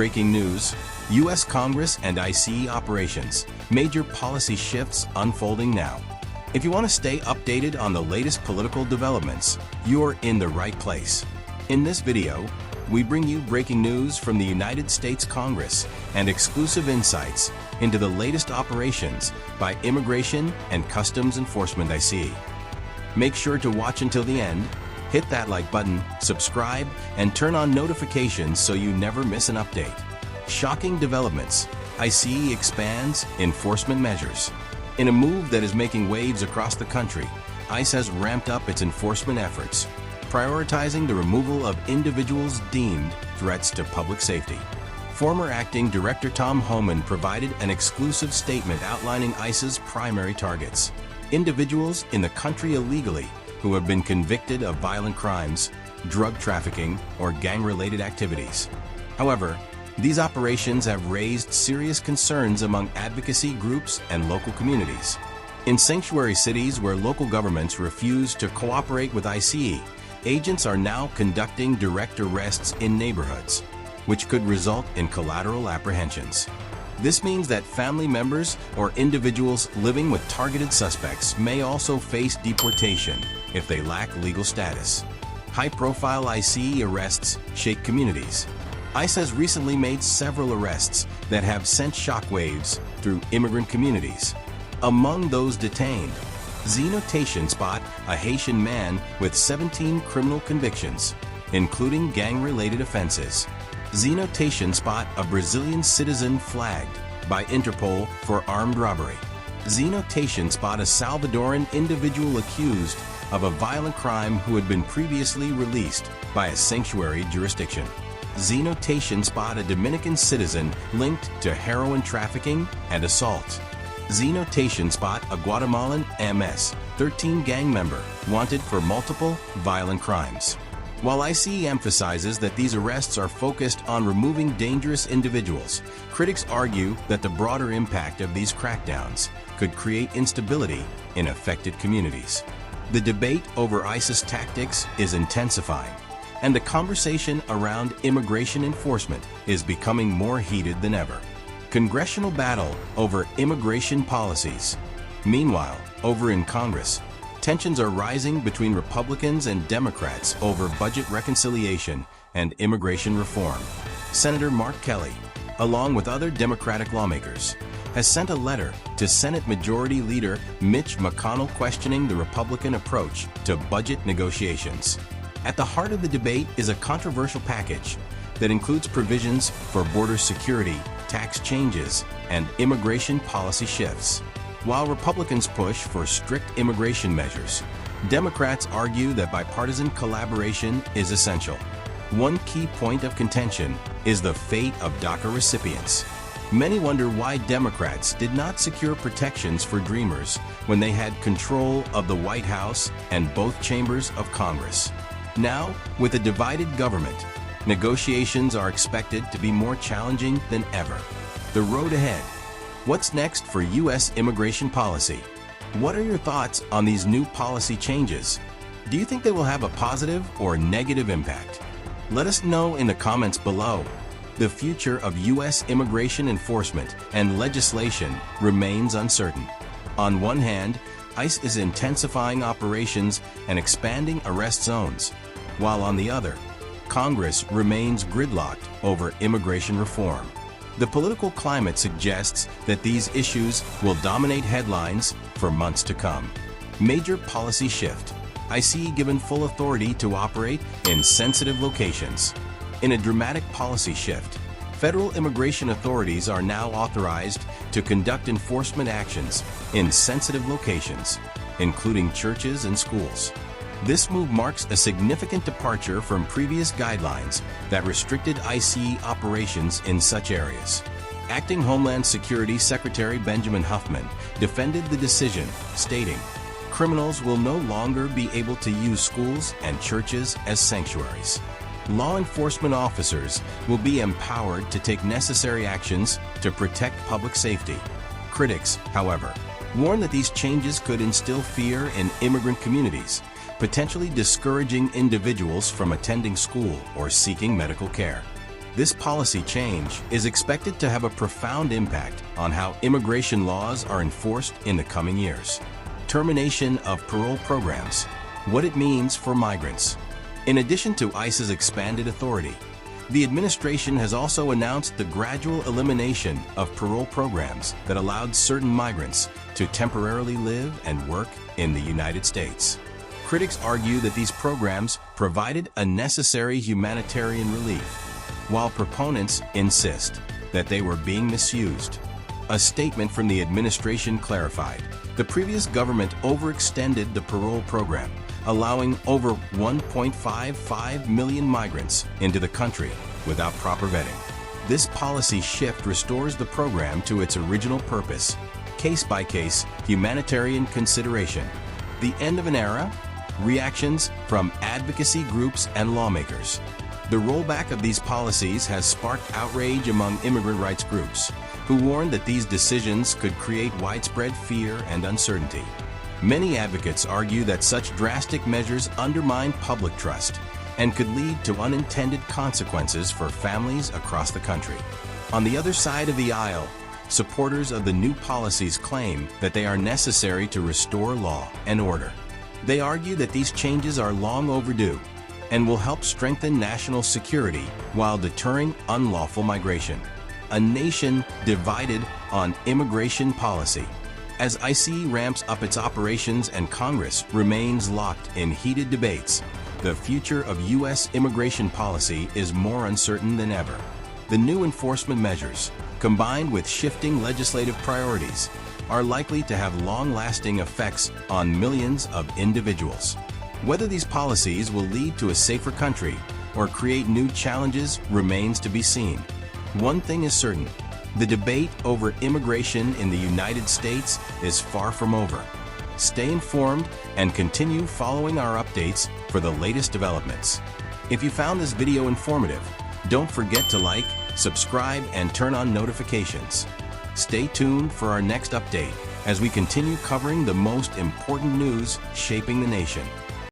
Breaking news: U.S. Congress and ICE operations. Major policy shifts unfolding now. If you want to stay updated on the latest political developments, you're in the right place. In this video, we bring you breaking news from the United States Congress and exclusive insights into the latest operations by Immigration and Customs Enforcement ICE. Make sure to watch until the end, hit that like button, subscribe, and turn on notifications so you never miss an update. Shocking developments: ICE expands enforcement measures. In a move that is making waves across the country, ICE has ramped up its enforcement efforts, prioritizing the removal of individuals deemed threats to public safety. Former Acting Director Tom Homan provided an exclusive statement outlining ICE's primary targets: individuals in the country illegally who have been convicted of violent crimes, drug trafficking, or gang-related activities. However, these operations have raised serious concerns among advocacy groups and local communities. In sanctuary cities where local governments refuse to cooperate with ICE, agents are now conducting direct arrests in neighborhoods, which could result in collateral apprehensions. This means that family members or individuals living with targeted suspects may also face deportation if they lack legal status. High-profile ICE arrests shake communities. ICE has recently made several arrests that have sent shockwaves through immigrant communities. Among those detained, Zeno Tatienspot, a Haitian man with 17 criminal convictions, including gang-related offenses. Zeno Tatienspot, a Brazilian citizen flagged by Interpol for armed robbery. Zeno Tatienspot, a Salvadoran individual accused of a violent crime who had been previously released by a sanctuary jurisdiction. Zeno Tatienspot, a Dominican citizen linked to heroin trafficking and assault. Zeno Tatienspot, a Guatemalan MS-13 gang member wanted for multiple violent crimes. While ICE emphasizes that these arrests are focused on removing dangerous individuals, critics argue that the broader impact of these crackdowns could create instability in affected communities. The debate over ICE's tactics is intensifying, and the conversation around immigration enforcement is becoming more heated than ever. Congressional battle over immigration policies. Meanwhile, over in Congress, tensions are rising between Republicans and Democrats over budget reconciliation and immigration reform. Senator Mark Kelly, along with other Democratic lawmakers, has sent a letter to Senate Majority Leader Mitch McConnell questioning the Republican approach to budget negotiations. At the heart of the debate is a controversial package that includes provisions for border security, tax changes, and immigration policy shifts. While Republicans push for strict immigration measures, Democrats argue that bipartisan collaboration is essential. One key point of contention is the fate of DACA recipients. Many wonder why Democrats did not secure protections for Dreamers when they had control of the White House and both chambers of Congress. Now, with a divided government, negotiations are expected to be more challenging than ever. The road ahead. What's next for U.S. immigration policy? What are your thoughts on these new policy changes? Do you think they will have a positive or negative impact? Let us know in the comments below. The future of U.S. immigration enforcement and legislation remains uncertain. On one hand, ICE is intensifying operations and expanding arrest zones, while on the other, Congress remains gridlocked over immigration reform. The political climate suggests that these issues will dominate headlines for months to come. Major policy shift. ICE given full authority to operate in sensitive locations. In a dramatic policy shift, federal immigration authorities are now authorized to conduct enforcement actions in sensitive locations, including churches and schools. This move marks a significant departure from previous guidelines that restricted ICE operations in such areas. Acting Homeland Security Secretary Benjamin Huffman defended the decision, stating, "Criminals will no longer be able to use schools and churches as sanctuaries. Law enforcement officers will be empowered to take necessary actions to protect public safety." Critics, however, warn that these changes could instill fear in immigrant communities, potentially discouraging individuals from attending school or seeking medical care. This policy change is expected to have a profound impact on how immigration laws are enforced in the coming years. Termination of parole programs. What it means for migrants. In addition to ICE's expanded authority, the administration has also announced the gradual elimination of parole programs that allowed certain migrants to temporarily live and work in the United States. Critics argue that these programs provided a necessary humanitarian relief, while proponents insist that they were being misused. A statement from the administration clarified, the previous government overextended the parole program, allowing over 1.55 million migrants into the country without proper vetting. This policy shift restores the program to its original purpose, case-by-case humanitarian consideration. The end of an era? Reactions from advocacy groups and lawmakers. The rollback of these policies has sparked outrage among immigrant rights groups, who warned that these decisions could create widespread fear and uncertainty. Many advocates argue that such drastic measures undermine public trust and could lead to unintended consequences for families across the country. On the other side of the aisle, supporters of the new policies claim that they are necessary to restore law and order. They argue that these changes are long overdue and will help strengthen national security while deterring unlawful migration. A nation divided on immigration policy. As ICE ramps up its operations and Congress remains locked in heated debates, the future of U.S. immigration policy is more uncertain than ever. The new enforcement measures, combined with shifting legislative priorities, are likely to have long-lasting effects on millions of individuals. Whether these policies will lead to a safer country or create new challenges remains to be seen. One thing is certain. The debate over immigration in the United States is far from over. Stay informed and continue following our updates for the latest developments. If you found this video informative, don't forget to like, subscribe, and turn on notifications. Stay tuned for our next update as we continue covering the most important news shaping the nation.